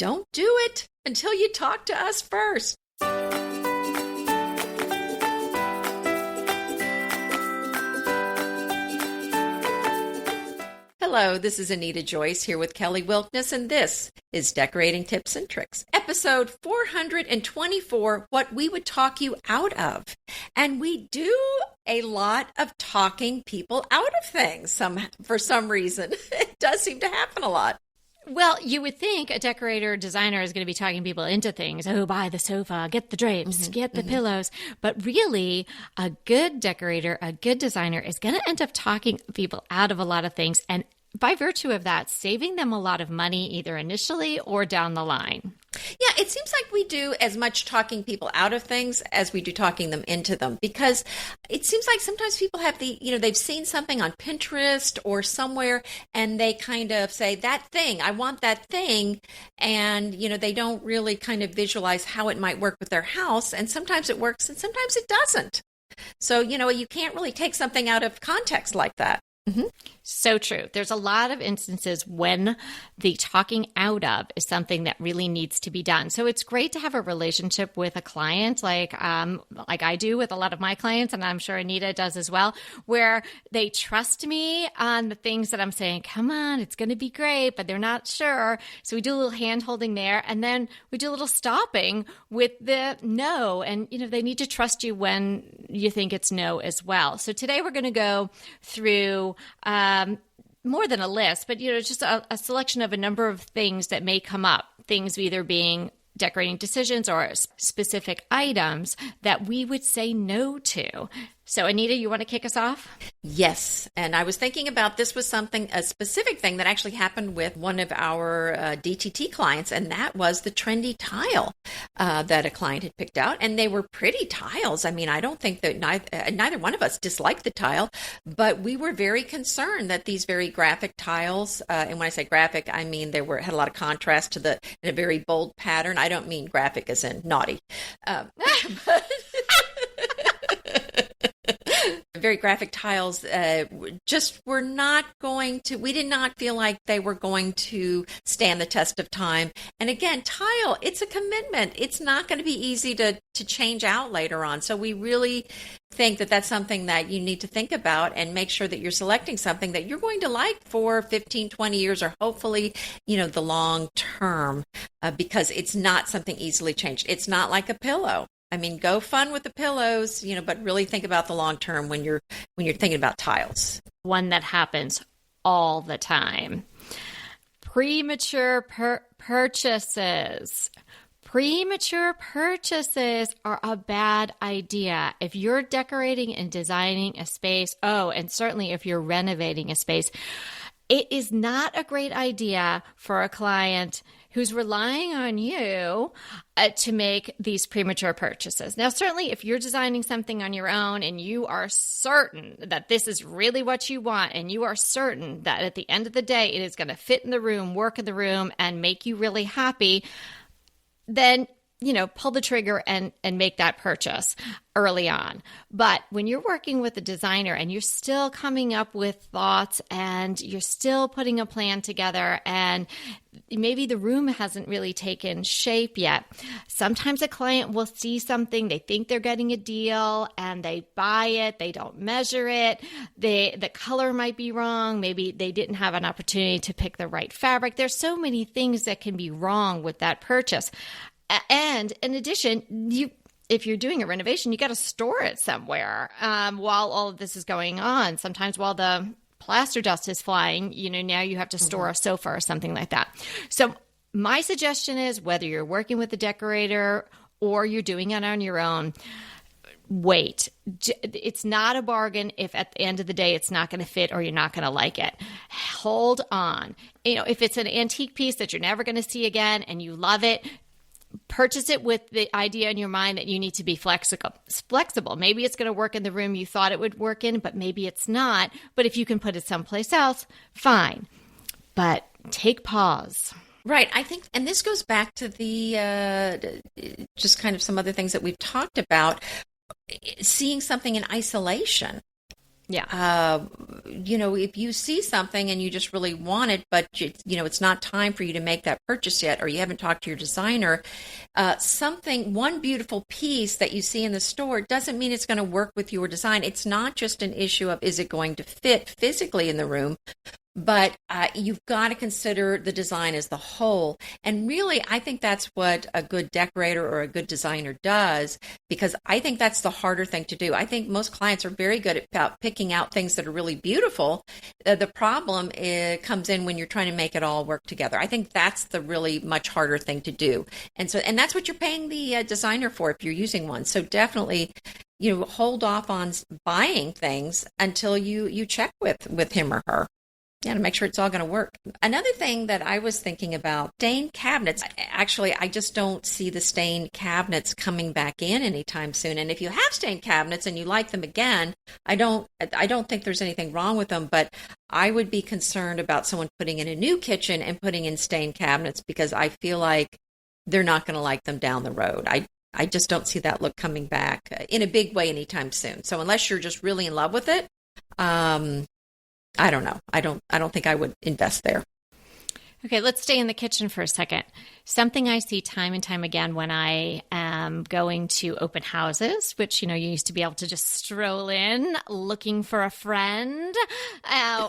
don't do it until you talk to us first. Hello, this is Anita Joyce here with Kelly Wilkness, and this is Decorating Tips and Tricks, episode 424, What We Would Talk You Out Of. And we do a lot of talking people out of things for some reason. It does seem to happen a lot. Well, you would think a decorator or designer is going to be talking people into things. Oh, buy the sofa, get the drapes, get the pillows. But really, a good decorator, a good designer is going to end up talking people out of a lot of things. And by virtue of that, saving them a lot of money, either initially or down the line. Yeah, it seems like we do as much talking people out of things as we do talking them into them, because it seems like sometimes people have they've seen something on Pinterest or somewhere and they kind of say, that thing, I want that thing. And, they don't really kind of visualize how it might work with their house. And sometimes it works and sometimes it doesn't. So, you can't really take something out of context like that. Mm-hmm. So true. There's a lot of instances when the talking out of is something that really needs to be done. So it's great to have a relationship with a client like I do with a lot of my clients, and I'm sure Anita does as well, where they trust me on the things that I'm saying, come on, it's going to be great, but they're not sure. So we do a little hand holding there, and then we do a little stopping with the no. And, they need to trust you when you think it's no as well. So today we're going to go through more than a list, but just a selection of a number of things that may come up, things either being decorating decisions or specific items that we would say no to. So Anita, you want to kick us off? Yes. And I was thinking about this was a specific thing that actually happened with one of our DTT clients, and that was the trendy tile that a client had picked out. And they were pretty tiles. I mean, I don't think that neither one of us disliked the tile, but we were very concerned that these very graphic tiles, and when I say graphic, I mean had a lot of contrast in a very bold pattern. I don't mean graphic as in naughty. Very graphic tiles just were not we did not feel like they were going to stand the test of time. And again, tile, it's a commitment. It's not going to be easy to change out later on. So we really think that that's something that you need to think about and make sure that you're selecting something that you're going to like for 15, 20 years, or hopefully, the long term, because it's not something easily changed. It's not like a pillow. I mean, go fun with the pillows, but really think about the long term when you're thinking about tiles. One that happens all the time. Premature purchases. Premature purchases are a bad idea. If you're decorating and designing a space, and certainly if you're renovating a space, it is not a great idea for a client who's relying on you to make these premature purchases. Now, certainly if you're designing something on your own and you are certain that this is really what you want, and you are certain that at the end of the day it is going to fit in the room, work in the room, and make you really happy, then pull the trigger and make that purchase early on. But when you're working with a designer and you're still coming up with thoughts and you're still putting a plan together and maybe the room hasn't really taken shape yet, sometimes a client will see something, they think they're getting a deal, and they buy it, they don't measure it, the color might be wrong, maybe they didn't have an opportunity to pick the right fabric. There's so many things that can be wrong with that purchase. And in addition, if you're doing a renovation, you got to store it somewhere while all of this is going on. Sometimes while the plaster dust is flying, now you have to store a sofa or something like that. So my suggestion is, whether you're working with a decorator or you're doing it on your own, wait. It's not a bargain if at the end of the day it's not going to fit or you're not going to like it. Hold on. If it's an antique piece that you're never going to see again and you love it, purchase it with the idea in your mind that you need to be flexible. Maybe it's going to work in the room you thought it would work in, but maybe it's not. But if you can put it someplace else, fine. But take pause. Right. I think, and this goes back to the just kind of some other things that we've talked about, seeing something in isolation. If you see something and you just really want it, but it's not time for you to make that purchase yet, or you haven't talked to your designer, one beautiful piece that you see in the store doesn't mean it's going to work with your design. It's not just an issue of, is it going to fit physically in the room? But you've got to consider the design as the whole. And really, I think that's what a good decorator or a good designer does, because I think that's the harder thing to do. I think most clients are very good about picking out things that are really beautiful. The problem comes in when you're trying to make it all work together. I think that's the really much harder thing to do. And that's what you're paying the designer for if you're using one. So definitely, hold off on buying things until you check with him or her. Yeah, to make sure it's all going to work. Another thing that I was thinking about, stained cabinets. Actually, I just don't see the stained cabinets coming back in anytime soon. And if you have stained cabinets and you like them again, I don't think there's anything wrong with them, but I would be concerned about someone putting in a new kitchen and putting in stained cabinets, because I feel like they're not going to like them down the road. I just don't see that look coming back in a big way anytime soon. So unless you're just really in love with it, I don't know. I don't think I would invest there. Okay, let's stay in the kitchen for a second. Something I see time and time again when I am going to open houses, which, you used to be able to just stroll in looking for a friend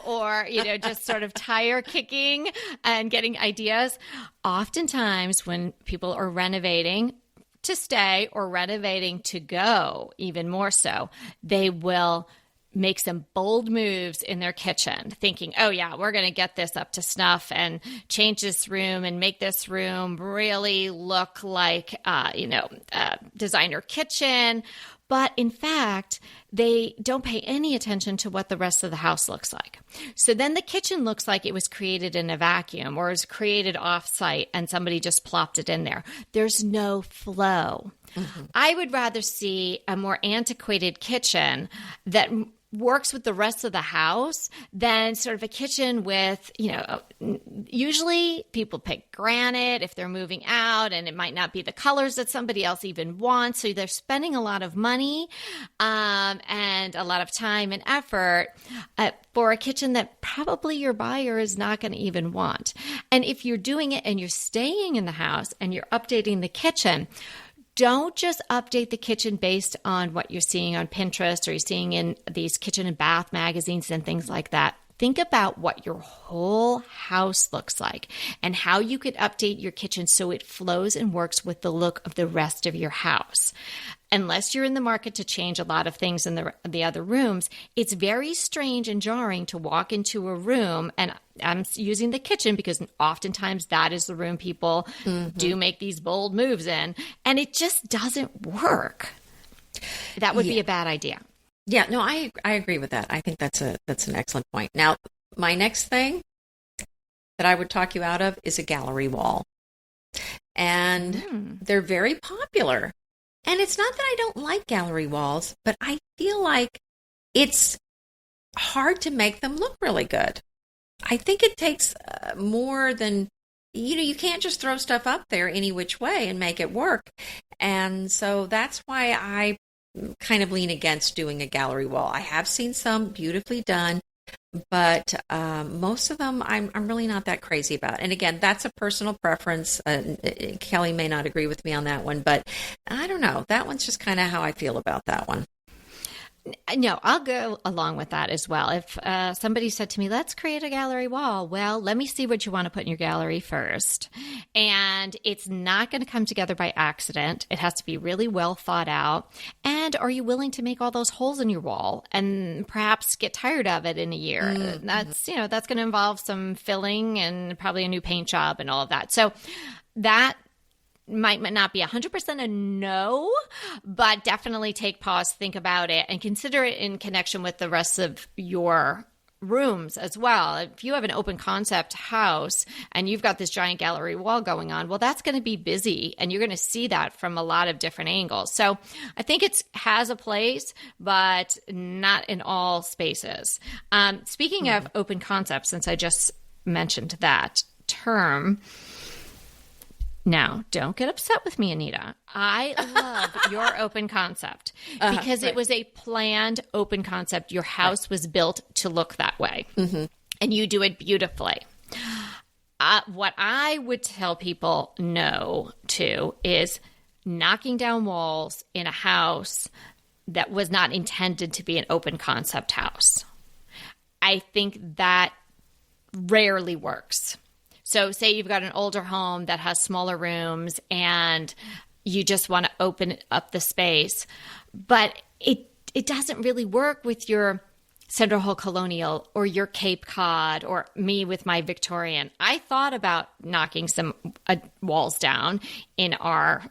or, just sort of tire kicking and getting ideas. Oftentimes when people are renovating to stay or renovating to go, even more so, they will make some bold moves in their kitchen, thinking, oh yeah, we're going to get this up to snuff and change this room and make this room really look like, a designer kitchen. But in fact, they don't pay any attention to what the rest of the house looks like. So then the kitchen looks like it was created in a vacuum or is created off-site and somebody just plopped it in there. There's no flow. Mm-hmm. I would rather see a more antiquated kitchen that works with the rest of the house than sort of a kitchen with, usually people pick granite if they're moving out, and it might not be the colors that somebody else even wants. So they're spending a lot of money and a lot of time and effort for a kitchen that probably your buyer is not going to even want. And if you're doing it and you're staying in the house and you're updating the kitchen, don't just update the kitchen based on what you're seeing on Pinterest or you're seeing in these kitchen and bath magazines and things like that. Think about what your whole house looks like and how you could update your kitchen so it flows and works with the look of the rest of your house. Unless you're in the market to change a lot of things in the other rooms, it's very strange and jarring to walk into a room, and I'm using the kitchen because oftentimes that is the room people do make these bold moves in, and it just doesn't work. That would be a bad idea. Yeah, no, I agree with that. I think that's an excellent point. Now, my next thing that I would talk you out of is a gallery wall. And they're very popular. And it's not that I don't like gallery walls, but I feel like it's hard to make them look really good. I think it takes more than, you can't just throw stuff up there any which way and make it work. And so that's why I kind of lean against doing a gallery wall. I have seen some beautifully done, but most of them I'm really not that crazy about. And again, that's a personal preference. Kelly may not agree with me on that one, but I don't know. That one's just kind of how I feel about that one. No, I'll go along with that as well. If somebody said to me, let's create a gallery wall, well, let me see what you want to put in your gallery first. And it's not going to come together by accident. It has to be really well thought out. And are you willing to make all those holes in your wall and perhaps get tired of it in a year? Mm-hmm. That's going to involve some filling and probably a new paint job and all of that. So that might not be 100% a no, but definitely take pause, think about it, and consider it in connection with the rest of your rooms as well. If you have an open concept house and you've got this giant gallery wall going on, well, that's going to be busy, and you're going to see that from a lot of different angles. So I think it has a place, but not in all spaces. Speaking of open concepts, since I just mentioned that term, Now, don't get upset with me, Anita. I love your open concept because it was a planned open concept. Your house was built to look that way, and you do it beautifully. What I would tell people no to is knocking down walls in a house that was not intended to be an open concept house. I think that rarely works. So say you've got an older home that has smaller rooms and you just want to open up the space, but it doesn't really work with your Central Hall Colonial or your Cape Cod or me with my Victorian. I thought about knocking some walls down in our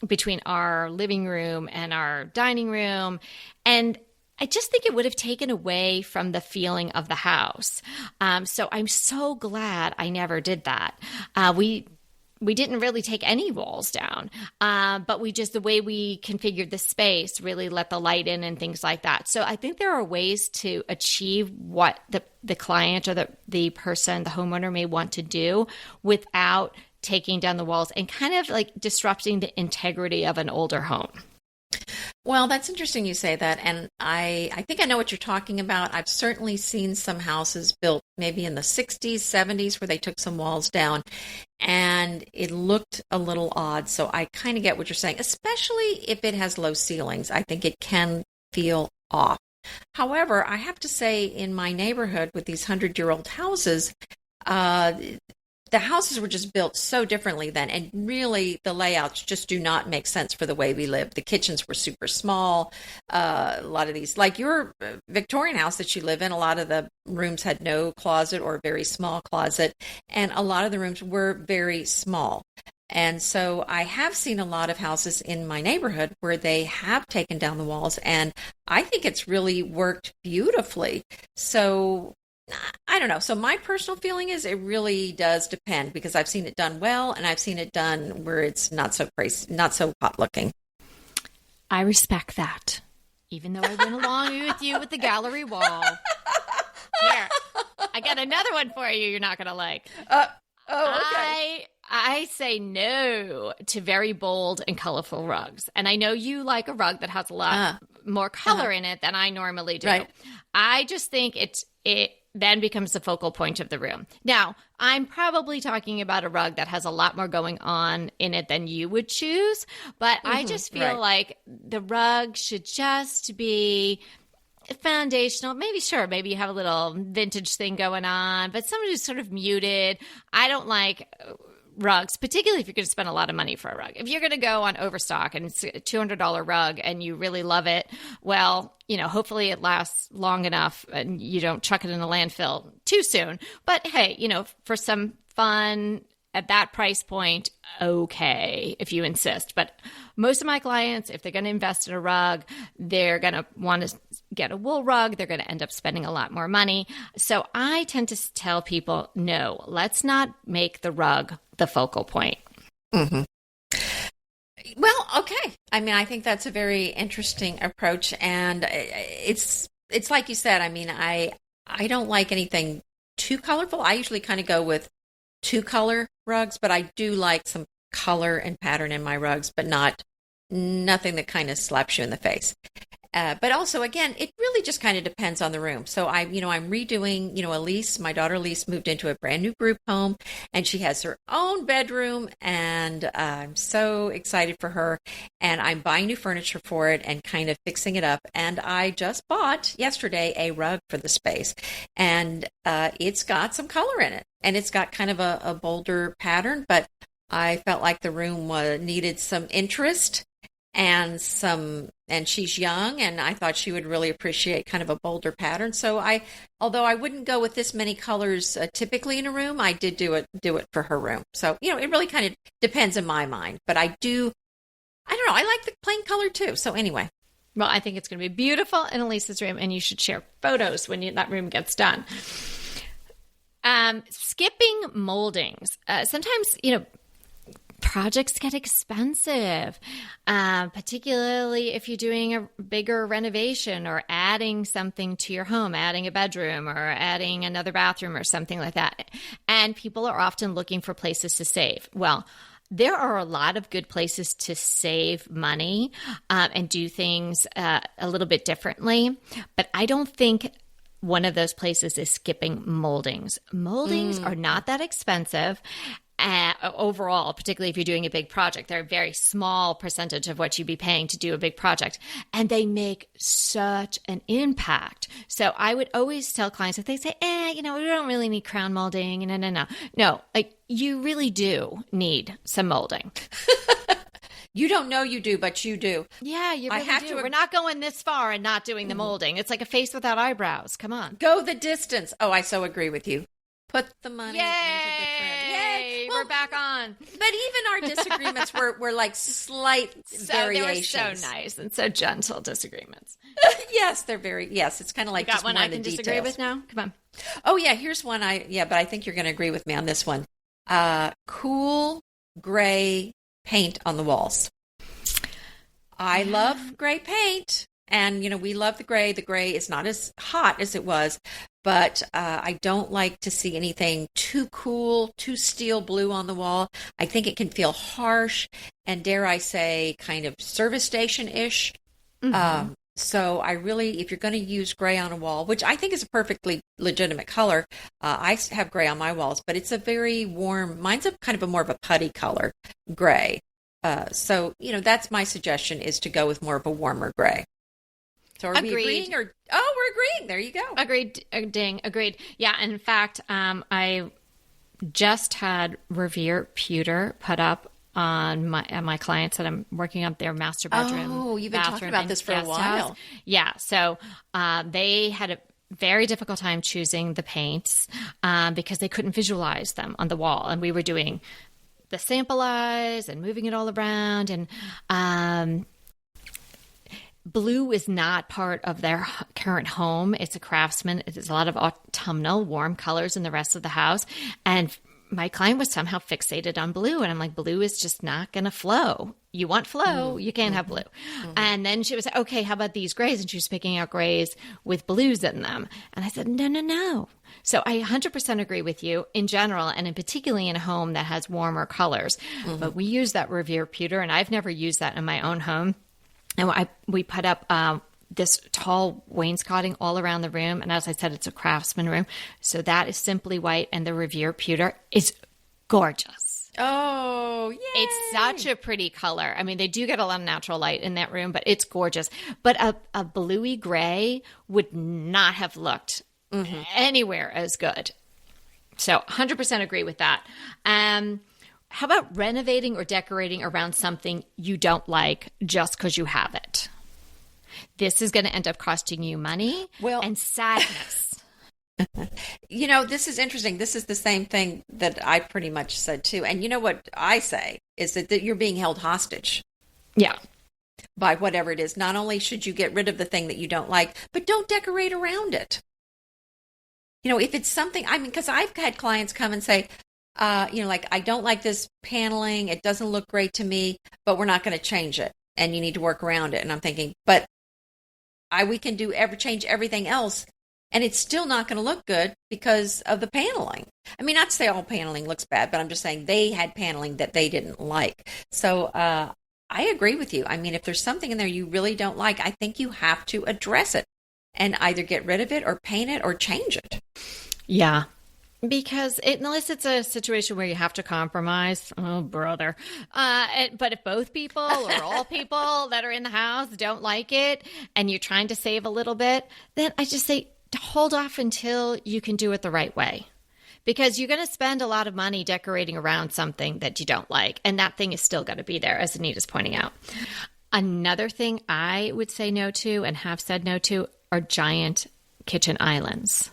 between our living room and our dining room, and I just think it would have taken away from the feeling of the house. So I'm so glad I never did that. We didn't really take any walls down, but the way we configured the space really let the light in and things like that. So I think there are ways to achieve what the client or the person, the homeowner may want to do without taking down the walls and kind of like disrupting the integrity of an older home. Well, that's interesting you say that, and I think I know what you're talking about. I've certainly seen some houses built maybe in the 60s, 70s where they took some walls down, and it looked a little odd. So I kind of get what you're saying, especially if it has low ceilings. I think it can feel off. However, I have to say in my neighborhood with these 100-year-old houses, the houses were just built so differently then, and really the layouts just do not make sense for the way we live. The kitchens were super small. A lot of these, like your Victorian house that you live in, a lot of the rooms had no closet or a very small closet, and a lot of the rooms were very small. And so I have seen a lot of houses in my neighborhood where they have taken down the walls, and I think it's really worked beautifully. So I don't know. So my personal feeling is it really does depend, because I've seen it done well and I've seen it done where it's not so crazy, not so hot looking. I respect that, even though I went along with you with the gallery wall. Here, I got another one for you you're not going to like. Okay. I say no to very bold and colorful rugs. And I know you like a rug that has a lot more color in it than I normally do. Right. I just think it then becomes the focal point of the room. Now, I'm probably talking about a rug that has a lot more going on in it than you would choose, but I just feel like the rug should just be foundational. Maybe you have a little vintage thing going on, but something just sort of muted. I don't like rugs, particularly if you're going to spend a lot of money for a rug. If you're going to go on Overstock and it's a $200 rug and you really love it, well, hopefully it lasts long enough and you don't chuck it in a landfill too soon. But hey, for some fun at that price point, okay, if you insist. But most of my clients, if they're going to invest in a rug, they're going to want to get a wool rug. They're going to end up spending a lot more money. So I tend to tell people, no, let's not make the rug the focal point. Mm-hmm. Well, okay. I mean, I think that's a very interesting approach. And it's like you said, I mean, I don't like anything too colorful. I usually kind of go with 2-color rugs, but I do like some color and pattern in my rugs, but nothing that kind of slaps you in the face. But also, again, it really just kind of depends on the room. So I'm redoing, Elise, my daughter Elise moved into a brand new group home, and she has her own bedroom, and I'm so excited for her, and I'm buying new furniture for it and kind of fixing it up. And I just bought yesterday a rug for the space, and it's got some color in it, and it's got kind of a bolder pattern, but I felt like the room needed some interest and she's young, and I thought she would really appreciate kind of a bolder pattern. So although I wouldn't go with this many colors typically in a room, I did do it for her room. So, it really kind of depends in my mind, but I don't know, I like the plain color too. So anyway. Well, I think it's going to be beautiful in Elisa's room, and you should share photos when that room gets done. Skipping moldings. Sometimes, projects get expensive, particularly if you're doing a bigger renovation or adding something to your home, adding a bedroom or adding another bathroom or something like that. And people are often looking for places to save. Well, there are a lot of good places to save money and do things a little bit differently, but I don't think one of those places is skipping moldings. Moldings are not that expensive overall, particularly if you're doing a big project. They're a very small percentage of what you'd be paying to do a big project, and they make such an impact. So I would always tell clients, if they say, we don't really need crown molding, no, like you really do need some molding. You don't know you do, but you do. Yeah, you really do. We're not going this far and not doing the molding. It's like a face without eyebrows. Come on. Go the distance. Oh, I so agree with you. Put the money into the trim. Yay! Well, we're back on. But even our disagreements were like slight variations. They were so nice and so gentle disagreements. Yes, it's kind of like just one more I in the can details. disagree with now? Come on. Oh, yeah, here's one but I think you're going to agree with me on this one. Cool gray paint on the walls. I love gray paint, and, we love the gray. The gray is not as hot as it was, but I don't like to see anything too cool, too steel blue on the wall. I think it can feel harsh and, dare I say, kind of service station-ish. Mm-hmm. So I really, if you're going to use gray on a wall, which I think is a perfectly legitimate color, I have gray on my walls, but it's a very warm, mine's a kind of more of a putty color, gray. So, that's my suggestion, is to go with more of a warmer gray. So are we agreeing? We're agreeing. There you go. Agreed. Ding. Agreed. Yeah. And in fact, I just had Revere pewter put up on my clients that I'm working on their master bedroom. Oh, you've been talking about this for a while. House. Yeah. So they had a very difficult time choosing the paints because they couldn't visualize them on the wall. And we were doing the sample eyes and moving it all around. And blue is not part of their current home. It's a Craftsman. It's a lot of autumnal, warm colors in the rest of the house. And my client was somehow fixated on blue. And I'm like, blue is just not going to flow. You want flow, you can't have blue. Mm-hmm. And then she was like, okay, how about these grays? And she was picking out grays with blues in them. And I said, no. So I 100% agree with you in general, and in particularly in a home that has warmer colors. Mm-hmm. But we use that Revere pewter, and I've never used that in my own home. And we put up this tall wainscoting all around the room. And as I said, it's a Craftsman room. So that is simply white, and the Revere pewter is gorgeous. Oh, yay. It's such a pretty color. I mean, they do get a lot of natural light in that room, but it's gorgeous. But a bluey gray would not have looked anywhere as good. So 100% agree with that. How about renovating or decorating around something you don't like just because you have it? This is going to end up costing you money and sadness. This is interesting. This is the same thing that I pretty much said too. And you know what I say is that you're being held hostage. Yeah. By whatever it is. Not only should you get rid of the thing that you don't like, but don't decorate around it. If it's something, because I've had clients come and say, I don't like this paneling. It doesn't look great to me, but we're not going to change it. And you need to work around it. And I'm thinking, but we can change everything else, and it's still not going to look good because of the paneling. I mean, not to say all paneling looks bad, but I'm just saying they had paneling that they didn't like. So I agree with you. I mean, if there's something in there you really don't like, I think you have to address it and either get rid of it or paint it or change it. Yeah. Because unless it's a situation where you have to compromise, oh, brother. But if both people or all people that are in the house don't like it and you're trying to save a little bit, then I just say hold off until you can do it the right way. Because you're going to spend a lot of money decorating around something that you don't like. And that thing is still going to be there, as Anita's pointing out. Another thing I would say no to and have said no to are giant kitchen islands.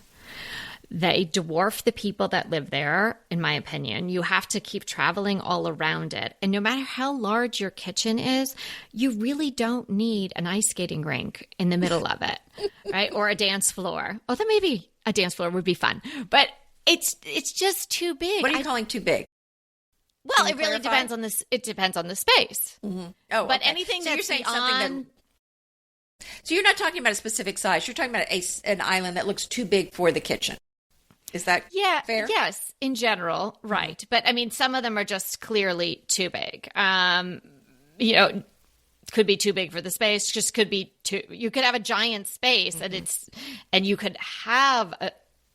They dwarf the people that live there, in my opinion. You have to keep traveling all around it. And no matter how large your kitchen is, you really don't need an ice skating rink in the middle of it, right? Or a dance floor. Although maybe a dance floor would be fun. But it's just too big. What are you calling too big? Well, it really depends on this. It depends on the space. Mm-hmm. Oh, but okay. anything so that's you're saying beyond... something that. So you're not talking about a specific size. You're talking about an island that looks too big for the kitchen. Is that fair? Yes, in general, right. But I mean, some of them are just clearly too big. Could be too big for the space. Just could be too. You could have a giant space, and you could have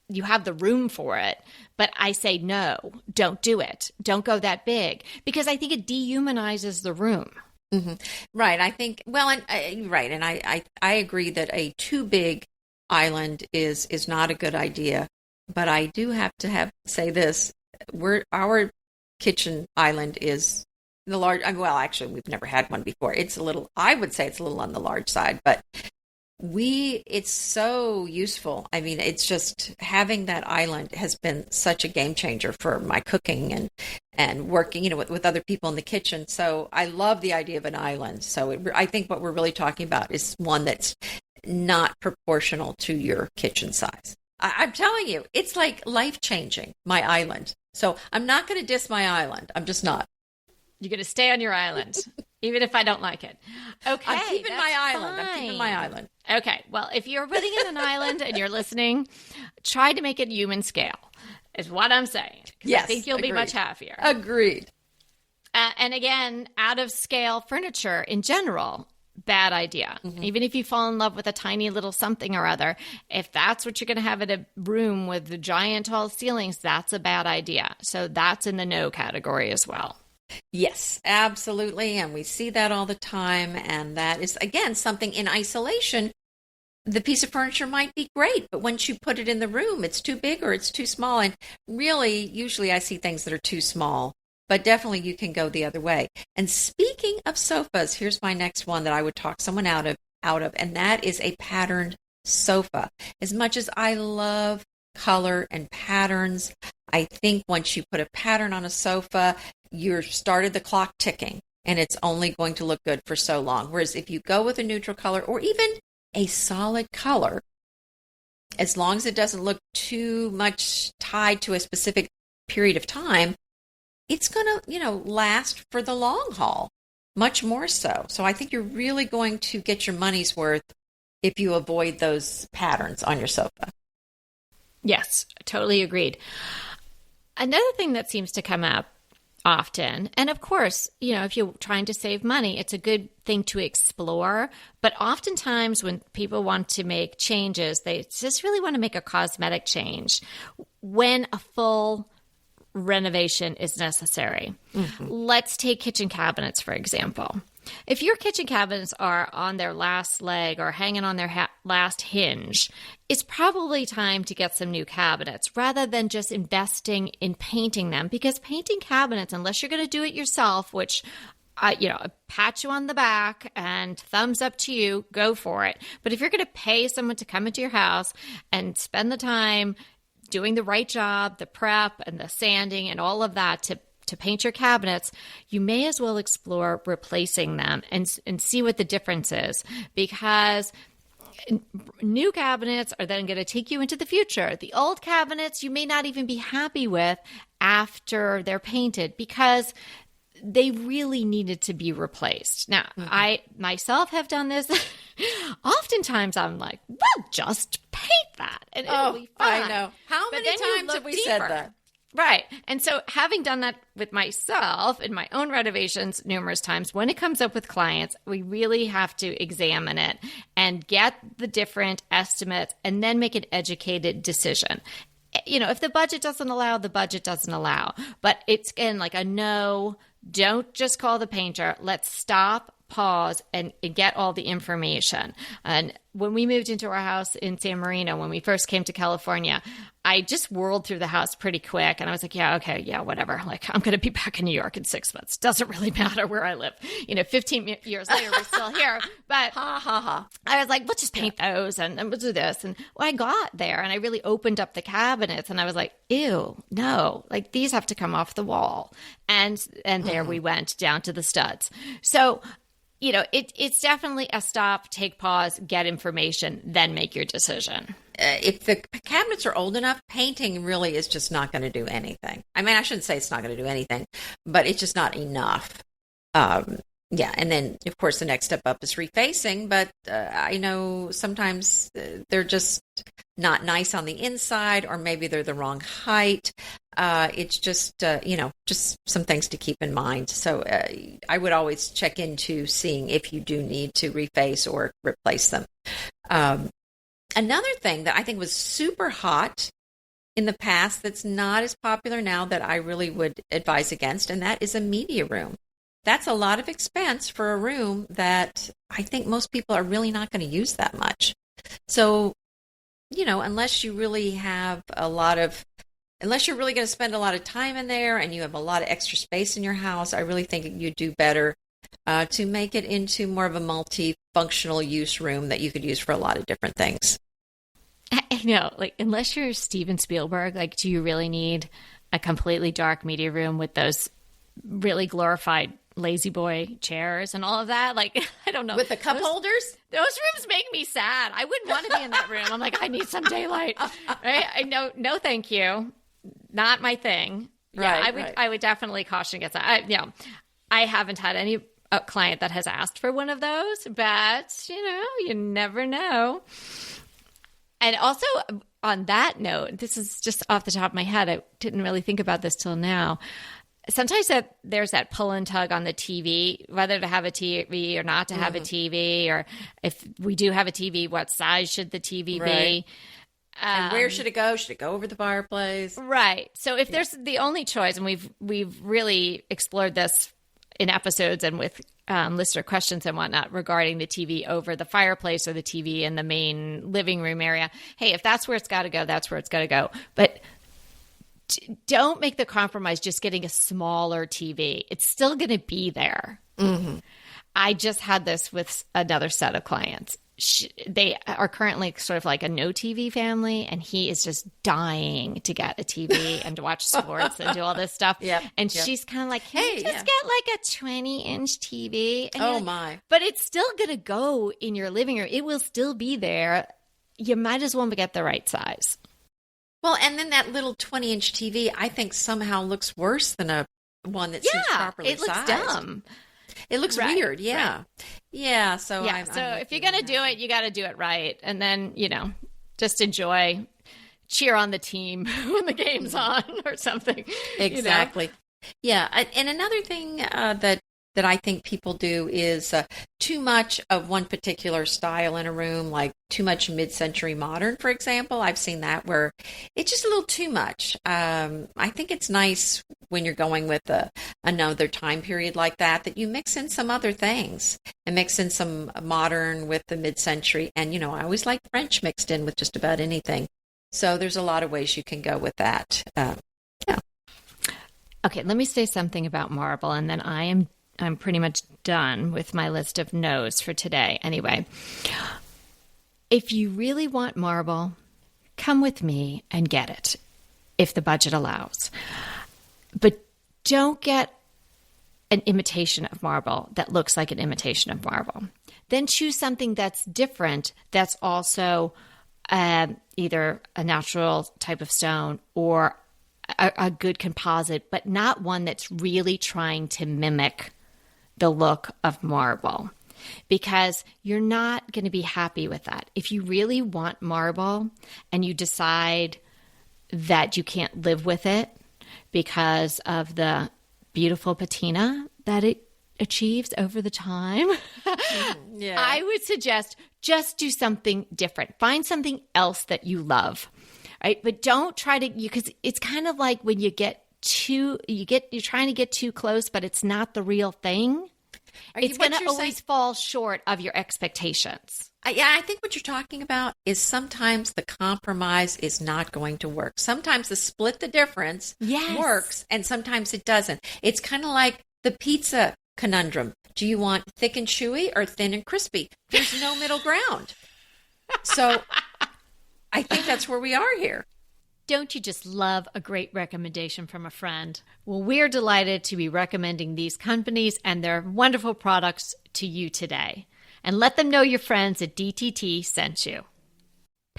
you have the room for it. But I say no, don't do it. Don't go that big, because I think it dehumanizes the room. Mm-hmm. Right. I think. Well, and right, and I agree that a too big island is not a good idea. But I do have to say this: our kitchen island is the large. Well, actually, we've never had one before. It's a little. I would say it's a little on the large side, but it's so useful. I mean, it's just having that island has been such a game changer for my cooking and working, with other people in the kitchen. So I love the idea of an island. So I think what we're really talking about is one that's not proportional to your kitchen size. I'm telling you, it's like life-changing, my island. So I'm not going to diss my island. I'm just not. You're going to stay on your island, even if I don't like it. Okay. I'm keeping my island. Fine. I'm keeping my island. Okay. Well, if you're putting in an island and you're listening, try to make it human scale, is what I'm saying. Yes. I think you'll be much happier. Agreed. And again, out of scale furniture in general, bad idea. Mm-hmm. Even if you fall in love with a tiny little something or other, if that's what you're going to have in a room with the giant tall ceilings, that's a bad idea. So that's in the no category as well. Yes, absolutely. And we see that all the time. And that is, again, something in isolation. The piece of furniture might be great, but once you put it in the room, it's too big or it's too small. And really, usually I see things that are too small. But definitely you can go the other way. And speaking of sofas, here's my next one that I would talk someone out of, and that is a patterned sofa. As much as I love color and patterns, I think once you put a pattern on a sofa, you've started the clock ticking, and it's only going to look good for so long. Whereas if you go with a neutral color or even a solid color, as long as it doesn't look too much tied to a specific period of time, it's going to, last for the long haul, much more so. So I think you're really going to get your money's worth if you avoid those patterns on your sofa. Yes, totally agreed. Another thing that seems to come up often, and of course, if you're trying to save money, it's a good thing to explore. But oftentimes when people want to make changes, they just really want to make a cosmetic change when a full renovation is necessary. Mm-hmm. Let's take kitchen cabinets, for example. If your kitchen cabinets are on their last leg or hanging on their last hinge, it's probably time to get some new cabinets rather than just investing in painting them, because painting cabinets, unless you're going to do it yourself, which pat you on the back and thumbs up to you, go for it. But if you're going to pay someone to come into your house and spend the time doing the right job, the prep and the sanding and all of that to paint your cabinets, you may as well explore replacing them and see what the difference is, because new cabinets are then going to take you into the future. The old cabinets you may not even be happy with after they're painted because they really needed to be replaced. Now, mm-hmm. I myself have done this. Oftentimes I'm like, well, just paint that and it'll be fine. I know. How many times have we said that? Right. And so having done that with myself in my own renovations numerous times, when it comes up with clients, we really have to examine it and get the different estimates and then make an educated decision. If the budget doesn't allow, the budget doesn't allow. But it's, again, like a no, don't just call the painter. Let's stop, pause, and get all the information. And when we moved into our house in San Marino, when we first came to California, I just whirled through the house pretty quick. And I was like, yeah, okay, yeah, whatever. Like, I'm going to be back in New York in 6 months. Doesn't really matter where I live. 15 years later, we're still here. But I was like, let's just paint those and we'll do this. And I got there and I really opened up the cabinets and I was like, ew, no, like these have to come off the wall. And there we went down to the studs. So, it's definitely a stop, take pause, get information, then make your decision. if the cabinets are old enough, painting really is just not going to do anything. I mean, I shouldn't say it's not going to do anything, but it's just not enough. Yeah, and then, of course, the next step up is refacing, but I know sometimes they're just not nice on the inside, or maybe they're the wrong height. It's just, just some things to keep in mind. So I would always check into seeing if you do need to reface or replace them. Another thing that I think was super hot in the past that's not as popular now that I really would advise against, and that is a media room. That's a lot of expense for a room that I think most people are really not going to use that much. So, unless you really have unless you're really going to spend a lot of time in there and you have a lot of extra space in your house, I really think you do better to make it into more of a multifunctional use room that you could use for a lot of different things. I know, unless you're Steven Spielberg, do you really need a completely dark media room with those really glorified lazy boy chairs and all of that? I don't know. With the cup holders? Those rooms make me sad. I wouldn't want to be in that room. I'm I need some daylight. Right? I know. No, thank you. Not my thing. Yeah, right, I would definitely caution against that. I haven't had any client that has asked for one of those, but you never know. And also on that note, this is just off the top of my head. I didn't really think about this till now. Sometimes there's that pull and tug on the TV, whether to have a TV or not to have a TV, or if we do have a TV, what size should the TV be? And where should it go? Should it go over the fireplace? Right. So if there's the only choice, and we've really explored this in episodes and with listener questions and whatnot regarding the TV over the fireplace or the TV in the main living room area. Hey, if that's where it's got to go, that's where it's got to go. But don't make the compromise just getting a smaller TV. It's still going to be there. Mm-hmm. I just had this with another set of clients. They are currently sort of like a no TV family, and he is just dying to get a TV and to watch sports and do all this stuff. Yep, and she's kind of like, hey, just get a 20-inch TV. And my. But it's still going to go in your living room. It will still be there. You might as well get the right size. Well, and then that little 20-inch TV, I think somehow looks worse than a one that seems properly sized. It looks dumb. It looks weird, yeah. Right. Yeah, so if you're going to do it, you got to do it right. And then, just cheer on the team when the game's on or something. Exactly. Yeah, and another thing that I think people do is too much of one particular style in a room, like too much mid-century modern, for example. I've seen that where it's just a little too much. I think it's nice when you're going with another time period like that you mix in some other things and mix in some modern with the mid-century. And, I always like French mixed in with just about anything. So there's a lot of ways you can go with that. Yeah. Okay, let me say something about marble, and then I'm pretty much done with my list of no's for today. Anyway, if you really want marble, come with me and get it, if the budget allows. But don't get an imitation of marble that looks like an imitation of marble. Then choose something that's different, that's also either a natural type of stone or a good composite, but not one that's really trying to mimic the look of marble, because you're not going to be happy with that. If you really want marble and you decide that you can't live with it because of the beautiful patina that it achieves over the time, I would suggest just do something different. Find something else that you love, right? But don't try to, because it's kind of like when you're trying to get too close, but it's not the real thing. It's going to always fall short of your expectations. I think what you're talking about is sometimes the compromise is not going to work. Sometimes the split the difference works, and sometimes it doesn't. It's kind of like the pizza conundrum. Do you want thick and chewy or thin and crispy? There's no middle ground. So I think that's where we are here. Don't you just love a great recommendation from a friend? Well, we're delighted to be recommending these companies and their wonderful products to you today. And let them know your friends at DTT sent you.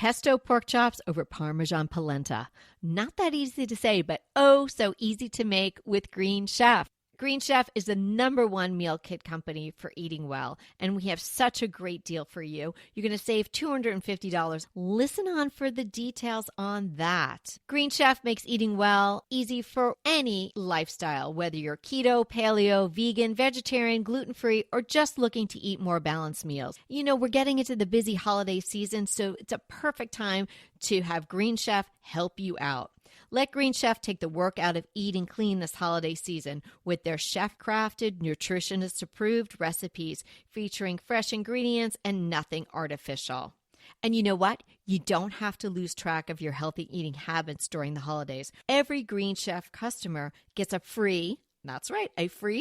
pesto pork chops over Parmesan polenta. Not that easy to say, but oh so easy to make with Green Chef. Green Chef is the #1 meal kit company for eating well, and we have such a great deal for you. You're going to save $250. Listen on for the details on that. Green Chef makes eating well easy for any lifestyle, whether you're keto, paleo, vegan, vegetarian, gluten-free, or just looking to eat more balanced meals. You know, we're getting into the busy holiday season, so it's a perfect time to have Green Chef help you out. Let Green Chef take the work out of eating clean this holiday season with their chef-crafted, nutritionist-approved recipes featuring fresh ingredients and nothing artificial. And you know what? You don't have to lose track of your healthy eating habits during the holidays. Every Green Chef customer gets a free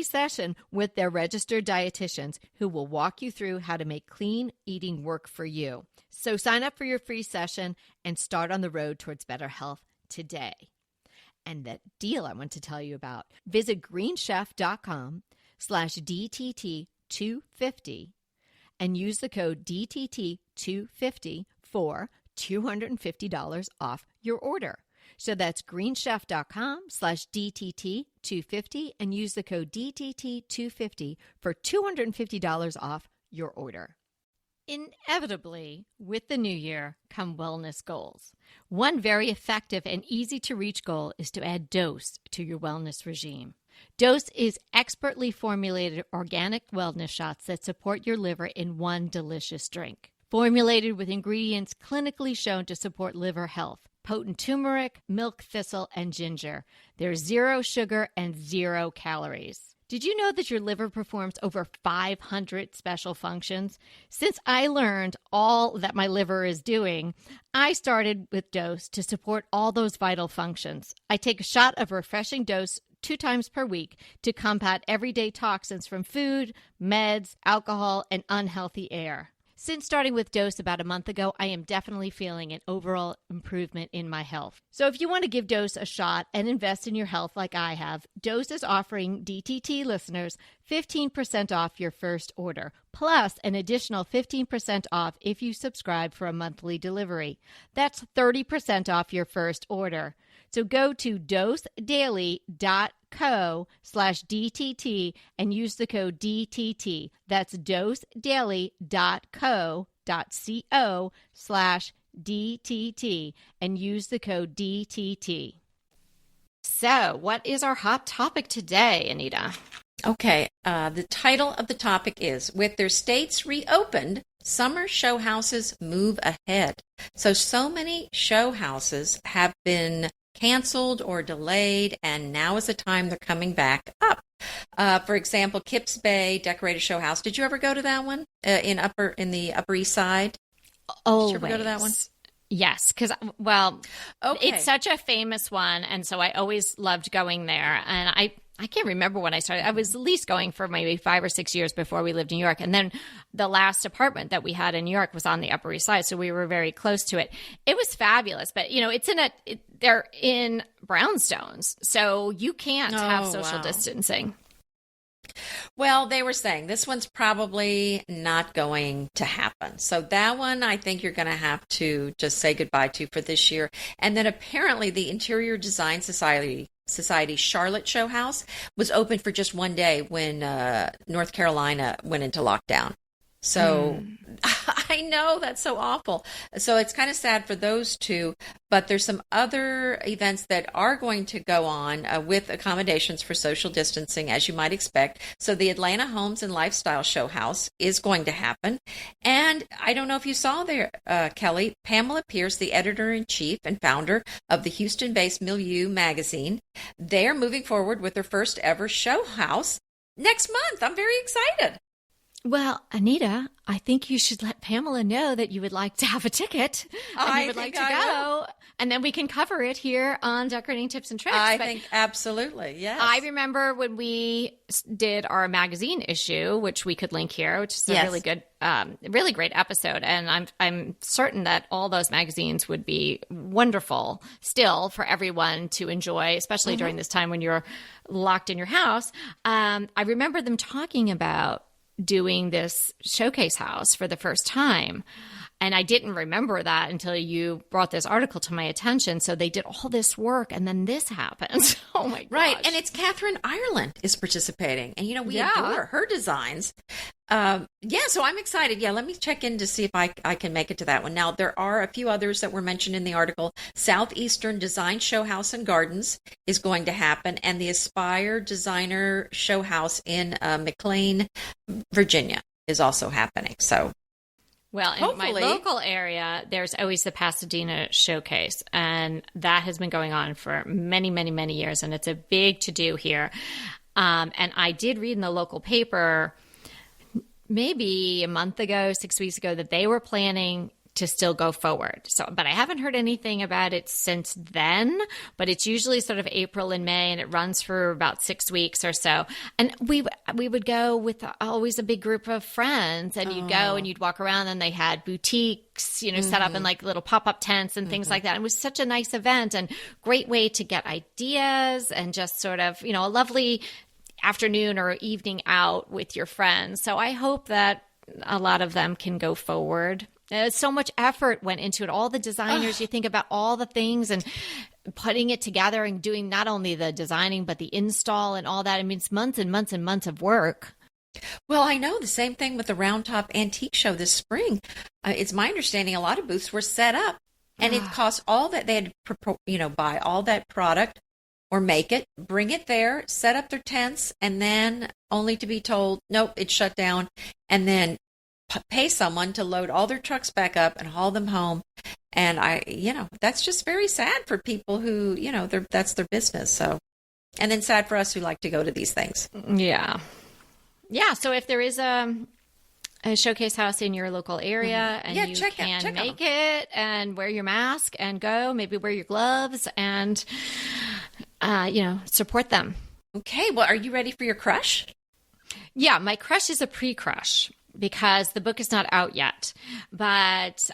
session with their registered dietitians who will walk you through how to make clean eating work for you. So sign up for your free session and start on the road towards better health today. And that deal I want to tell you about, visit greenchef.com/DTT250 and use the code DTT250 for $250 off your order. So that's greenchef.com/DTT250 and use the code DTT250 for $250 off your order. Inevitably, with the new year come wellness goals. One very effective and easy to reach goal is to add Dose to your wellness regime. Dose is expertly formulated organic wellness shots that support your liver in one delicious drink. Formulated with ingredients clinically shown to support liver health. Potent turmeric, milk thistle, and ginger. There's 0 sugar and 0 calories. Did you know that your liver performs over 500 special functions? Since I learned all that my liver is doing, I started with Dose to support all those vital functions. I take a shot of refreshing Dose 2 times per week to combat everyday toxins from food, meds, alcohol, and unhealthy air. Since starting with Dose about a month ago, I am definitely feeling an overall improvement in my health. So if you want to give Dose a shot and invest in your health like I have, Dose is offering DTT listeners 15% off your first order, plus an additional 15% off if you subscribe for a monthly delivery. That's 30% off your first order. So go to dosedaily.co/DTT and use the code DTT. That's dosedaily.co/DTT and use the code DTT. So, what is our hot topic today, Anita? Okay, the title of the topic is, with their states reopened, summer show houses move ahead. So many show houses have been canceled or delayed, and now is the time they're coming back up. For example, Kips Bay Decorated Show House. Did you ever go to that one in the Upper East Side? Always. Did you ever go to that one? Yes, because, It's such a famous one, and so I always loved going there. And I can't remember when I started. I was at least going for maybe 5 or 6 years before we lived in New York. And then the last apartment that we had in New York was on the Upper East Side, so we were very close to it. It was fabulous, but they're in brownstones, so you can't have social distancing. Well, they were saying this one's probably not going to happen. So that one, I think you're going to have to just say goodbye to for this year. And then apparently the Interior Design Society Charlotte Show House was open for just one day when North Carolina went into lockdown. So I know that's so awful. So it's kind of sad for those two, but there's some other events that are going to go on with accommodations for social distancing, as you might expect. So the Atlanta Homes and Lifestyle Show House is going to happen. And I don't know if you saw there, Kelly, Pamela Pierce, the editor-in-chief and founder of the Houston-based Milieu magazine, they're moving forward with their first ever show house next month. I'm very excited. Well, Anita, I think you should let Pamela know that you would like to have a ticket and you would like to go. And then we can cover it here on Decorating Tips and Tricks. I think absolutely, yes. I remember when we did our magazine issue, which we could link here, which is a really good, really great episode. And I'm certain that all those magazines would be wonderful still for everyone to enjoy, especially during this time when you're locked in your house. I remember them talking about doing this showcase house for the first time. And I didn't remember that until you brought this article to my attention. So they did all this work and then this happens. Oh my gosh. Right. And it's Catherine Ireland is participating. And, we adore her designs. So I'm excited. Yeah, let me check in to see if I can make it to that one. Now, there are a few others that were mentioned in the article. Southeastern Design Show House and Gardens is going to happen, and the Aspire Designer Show House in McLean, Virginia is also happening. So, well, in my local area, there's always the Pasadena Showcase, and that has been going on for many, many, many years, and it's a big to-do here. And I did read in the local paper maybe a month ago, 6 weeks ago, that they were planning to still go forward. But I haven't heard anything about it since then, but it's usually sort of April and May, and it runs for about 6 weeks or so. And we would go with always a big group of friends, and you'd go and you'd walk around, and they had boutiques, set up in like little pop-up tents and things like that. It was such a nice event and great way to get ideas and just sort of, a lovely afternoon or evening out with your friends. So I hope that a lot of them can go forward. So much effort went into it. All the designers, you think about all the things and putting it together and doing not only the designing, but the install and all that. I mean, it's months and months and months of work. Well, I know the same thing with the Round Top Antique Show this spring. It's my understanding a lot of booths were set up, and it cost all that. They had to, buy all that product or make it, bring it there, set up their tents, and then only to be told, nope, it's shut down, and then pay someone to load all their trucks back up and haul them home. And that's just very sad for people who, that's their business. So, and then sad for us who like to go to these things. Yeah. Yeah. So if there is a showcase house in your local area and you can make it and wear your mask and go, maybe wear your gloves and, support them. Okay. Well, are you ready for your crush? Yeah. My crush is a pre-crush because the book is not out yet. But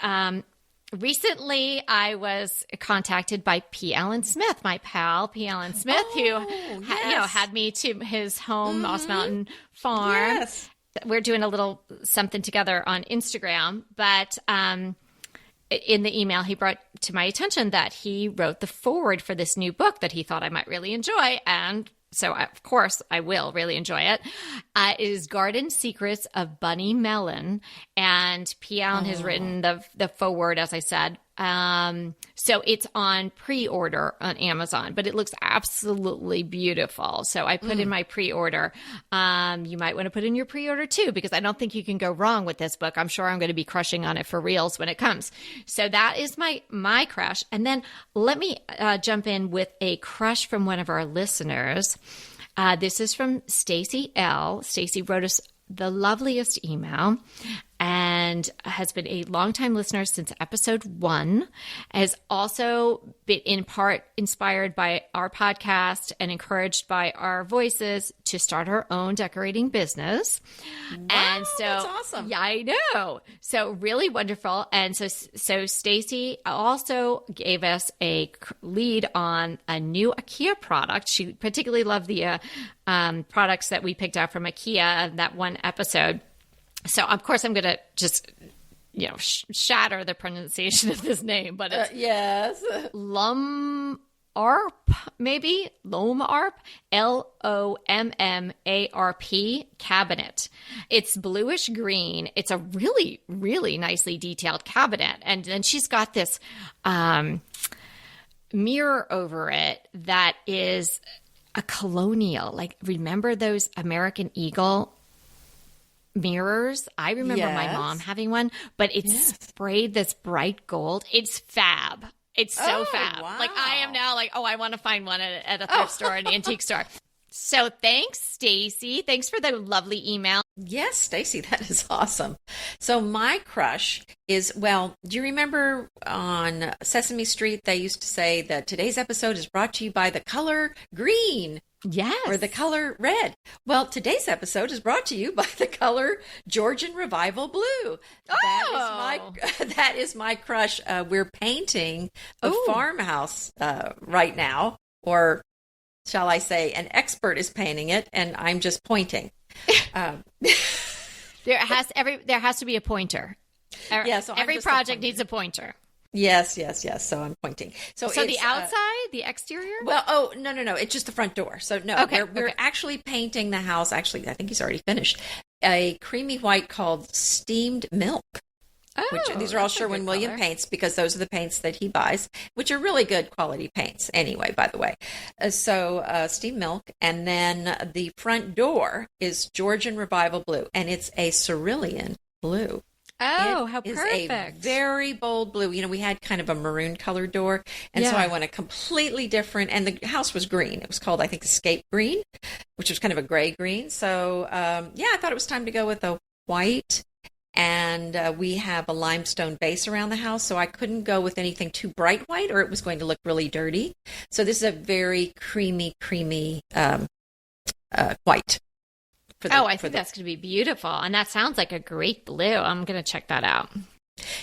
recently I was contacted by P. Allen Smith, my pal, P. Allen Smith, who had me to his home, Moss Mountain Farm. Yes. We're doing a little something together on Instagram, but in the email, he brought to my attention that he wrote the foreword for this new book that he thought I might really enjoy. And so, of course, I will really enjoy it. It is Garden Secrets of Bunny Mellon. And P. Allen has written the foreword, as I said. So it's on pre-order on Amazon, but it looks absolutely beautiful. So I put in my pre-order. You might want to put in your pre-order too, because I don't think you can go wrong with this book. I'm sure I'm going to be crushing on it for reals when it comes. So that is my crush. And then let me jump in with a crush from one of our listeners. This is from Stacy L. Stacy wrote us the loveliest email and has been a longtime listener since episode 1, has also been in part inspired by our podcast and encouraged by our voices to start her own decorating business. Wow, and so that's awesome. Yeah, I know. So really wonderful. And so Stacy also gave us a lead on a new IKEA product. She particularly loved the products that we picked out from IKEA in that one episode. So, of course, I'm going to just, shatter the pronunciation of this name, but it's yes. Lommarp, maybe? Lommarp, Lommarp cabinet. It's bluish green. It's a really, really nicely detailed cabinet. And then she's got this mirror over it that is a colonial. Like, remember those American Eagle mirrors? I remember my mom having one, but it's sprayed this bright gold. It's fab. It's so fab. Wow. Like, I am now like, I want to find one at a thrift store, an antique store. So thanks, Stacy. Thanks for the lovely email. Yes, Stacy, that is awesome. So my crush is, do you remember on Sesame Street, they used to say that today's episode is brought to you by the color green. Yes. Or the color red. Well, today's episode is brought to you by the color Georgian Revival Blue. That is my crush. We're painting a farmhouse right now, or shall I say an expert is painting it, and I'm just pointing. There has to be a pointer. Yeah, so I'm every just a project pointer. needs a pointer. Yes. So I'm pointing. So So it's, the outside, the exterior? well, oh, no. It's just the front door. So no, Okay, we're okay. actually painting the house. Actually, I think he's already finished. A creamy white called steamed milk. Which Oh, these are all that's a good Sherwin Williams color. paints because those are the paints that he buys, which are really good quality paints anyway, by the way. Steamed milk. And then the front door is Georgian Revival Blue, and it's a cerulean blue. Oh, It how is perfect. a very bold blue. You know, we had kind of a maroon colored door, and so Yeah. I went a completely different, and the house was green. It was called, I think, Escape Green, which was kind of a gray green. So, yeah, I thought it was time to go with a white. And we have a limestone base around the house, so I couldn't go with anything too bright white or it was going to look really dirty. So this is a very creamy white. I think that's going to be beautiful. And that sounds like a great blue. I'm going to check that out.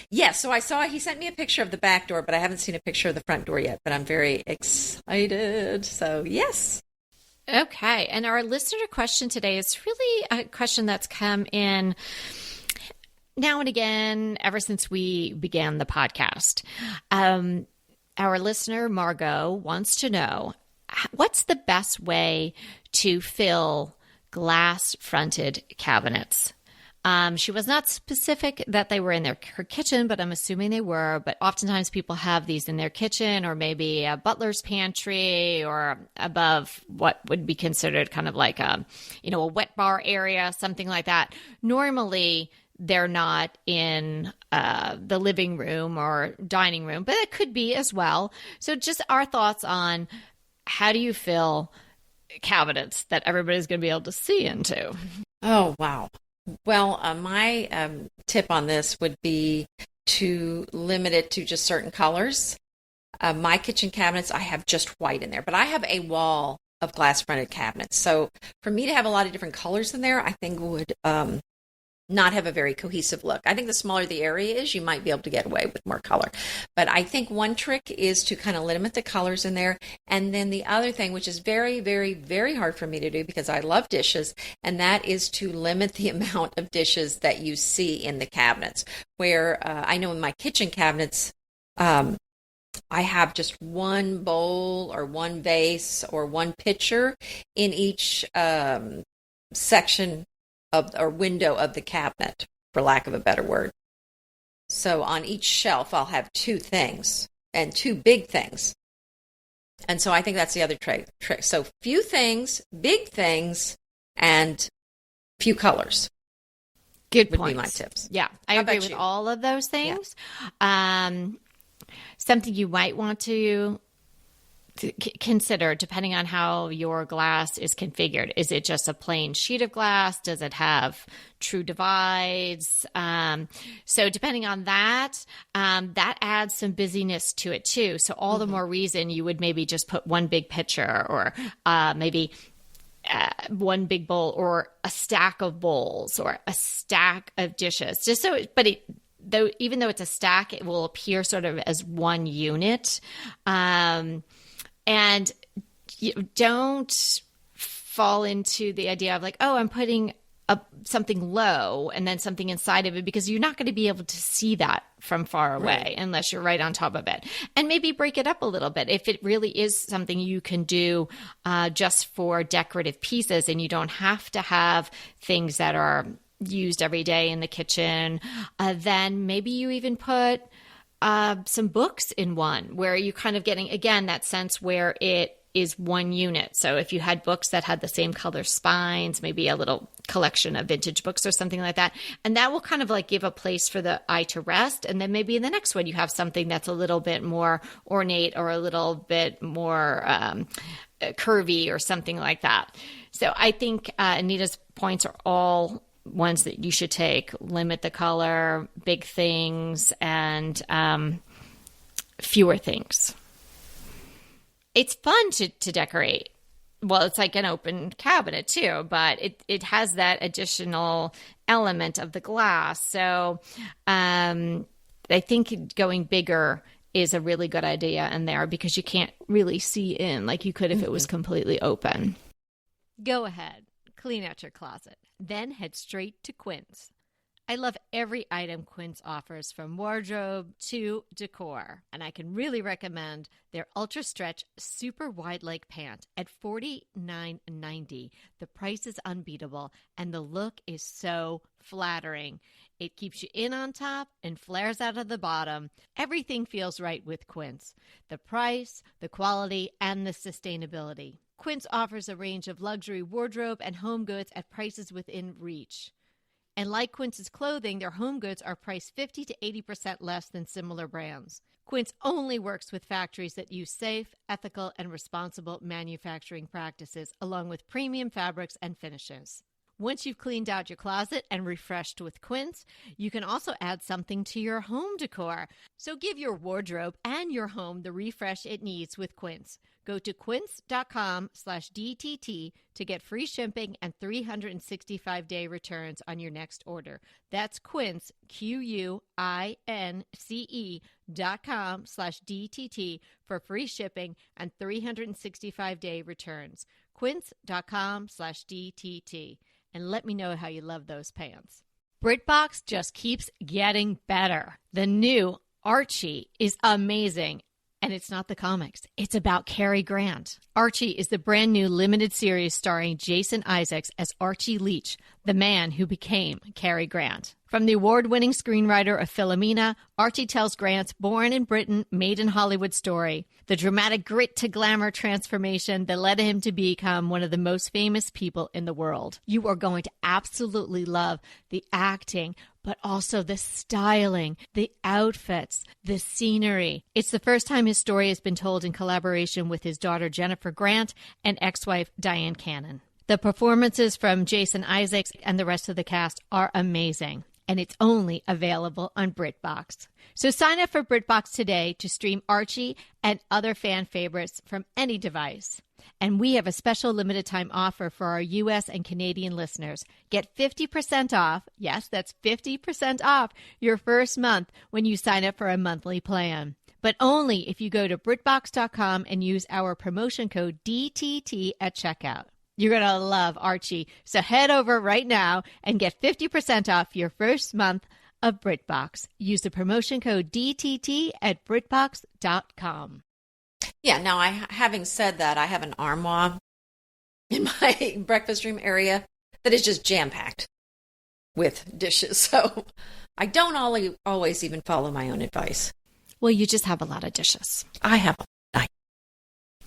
Yes, so I saw he sent me a picture of the back door, but I haven't seen a picture of the front door yet, but I'm very excited. So, yes. Okay. And our listener question today is really a question that's come in now and again ever since we began the podcast. Our listener, Margot, wants to know what's the best way to fill glass-fronted cabinets? She was not specific that they were in her kitchen, but I'm assuming they were. But oftentimes people have these in their kitchen or maybe a butler's pantry or above what would be considered kind of like a wet bar area, something like that. Normally, they're not in the living room or dining room, but it could be as well. So just our thoughts on how do you fill cabinets that everybody's going to be able to see into? Oh, wow. Well, my tip on this would be to limit it to just certain colors. My kitchen cabinets, I have just white in there, but I have a wall of glass-fronted cabinets. So for me to have a lot of different colors in there, I think would not have a very cohesive look. I think the smaller the area is, you might be able to get away with more color. But I think one trick is to kind of limit the colors in there. And then the other thing, which is very, very, very hard for me to do because I love dishes, and that is to limit the amount of dishes that you see in the cabinets. Where I know in my kitchen cabinets, I have just one bowl or one vase or one pitcher in each section or window of the cabinet, for lack of a better word. So on each shelf, I'll have two things and two big things. And so I think that's the other trick. So few things, big things, and few colors. Good would points. be my tips. Yeah, I How agree about with you? all of those things. Something you might want to consider, depending on how your glass is configured. Is it just a plain sheet of glass? Does it have true divides? So depending on that, that adds some busyness to it too. So all the more reason you would maybe just put one big pitcher or maybe one big bowl or a stack of bowls or a stack of dishes. Just so, even though it's a stack, it will appear sort of as one unit. And you don't fall into the idea of like, oh, I'm putting something low and then something inside of it, because you're not going to be able to see that from far away unless you're right on top of it. And maybe break it up a little bit. If it really is something you can do just for decorative pieces and you don't have to have things that are used every day in the kitchen, then maybe you even put some books in one where you're kind of getting, again, that sense where it is one unit. So if you had books that had the same color spines, maybe a little collection of vintage books or something like that, and that will kind of like give a place for the eye to rest. And then maybe in the next one, you have something that's a little bit more ornate or a little bit more curvy or something like that. So I think Anita's points are all ones that you should take. Limit the color, big things, and fewer things. It's fun to decorate. Well, it's like an open cabinet too, but it has that additional element of the glass. So I think going bigger is a really good idea in there, because you can't really see in like you could if it was completely open. Go ahead, clean out your closet, then head straight to Quinn's. I love every item Quince offers, from wardrobe to decor. And I can really recommend their Ultra Stretch Super Wide Leg Pant at $49.90. The price is unbeatable, and the look is so flattering. It keeps you in on top and flares out of the bottom. Everything feels right with Quince. The price, the quality, and the sustainability. Quince offers a range of luxury wardrobe and home goods at prices within reach. And like Quince's clothing, their home goods are priced 50 to 80% less than similar brands. Quince only works with factories that use safe, ethical, and responsible manufacturing practices, along with premium fabrics and finishes. Once you've cleaned out your closet and refreshed with Quince, you can also add something to your home decor. So give your wardrobe and your home the refresh it needs with Quince. Go to quince.com/DTT to get free shipping and 365-day returns on your next order. That's Quince, QUINCE.com/DTT for free shipping and 365-day returns. Quince.com/DTT. And let me know how you love those pants. BritBox just keeps getting better. The new Archie is amazing. And it's not the comics. It's about Cary Grant. Archie is the brand new limited series starring Jason Isaacs as Archie Leach, the man who became Cary Grant. From the award-winning screenwriter of Philomena, Archie tells Grant's born in Britain, made in Hollywood story, the dramatic grit to glamour transformation that led him to become one of the most famous people in the world. You are going to absolutely love the acting, but also the styling, the outfits, the scenery. It's the first time his story has been told in collaboration with his daughter Jennifer Grant and ex-wife Diane Cannon. The performances from Jason Isaacs and the rest of the cast are amazing, and it's only available on BritBox. So sign up for BritBox today to stream Archie and other fan favorites from any device. And we have a special limited time offer for our U.S. and Canadian listeners. Get 50% off, yes, that's 50% off your first month when you sign up for a monthly plan. But only if you go to BritBox.com and use our promotion code DTT at checkout. You're going to love Archie. So head over right now and get 50% off your first month of BritBox. Use the promotion code DTT at BritBox.com. Yeah, now having said that, I have an armoire in my breakfast room area that is just jam-packed with dishes. So I don't always even follow my own advice. Well, you just have a lot of dishes. I have a lot.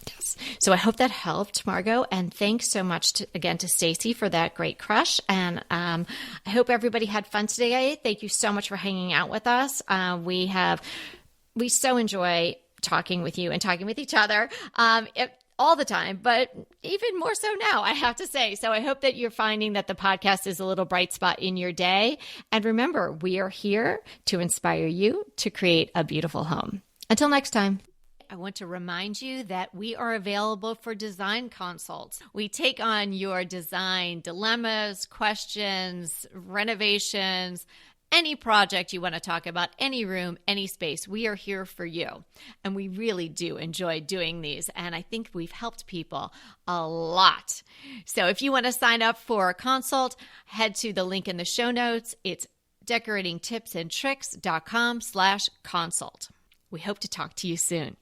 Yes. So I hope that helped, Margot. And thanks so much again to Stacey for that great crush. And I hope everybody had fun today. Thank you so much for hanging out with us. We so enjoy talking with you and talking with each other all the time, but even more so now, I have to say. So I hope that you're finding that the podcast is a little bright spot in your day. And remember, we are here to inspire you to create a beautiful home. Until next time. I want to remind you that we are available for design consults. We take on your design dilemmas, questions, renovations, any project you want to talk about, any room, any space. We are here for you. And we really do enjoy doing these. And I think we've helped people a lot. So if you want to sign up for a consult, head to the link in the show notes. It's decoratingtipsandtricks.com/consult. We hope to talk to you soon.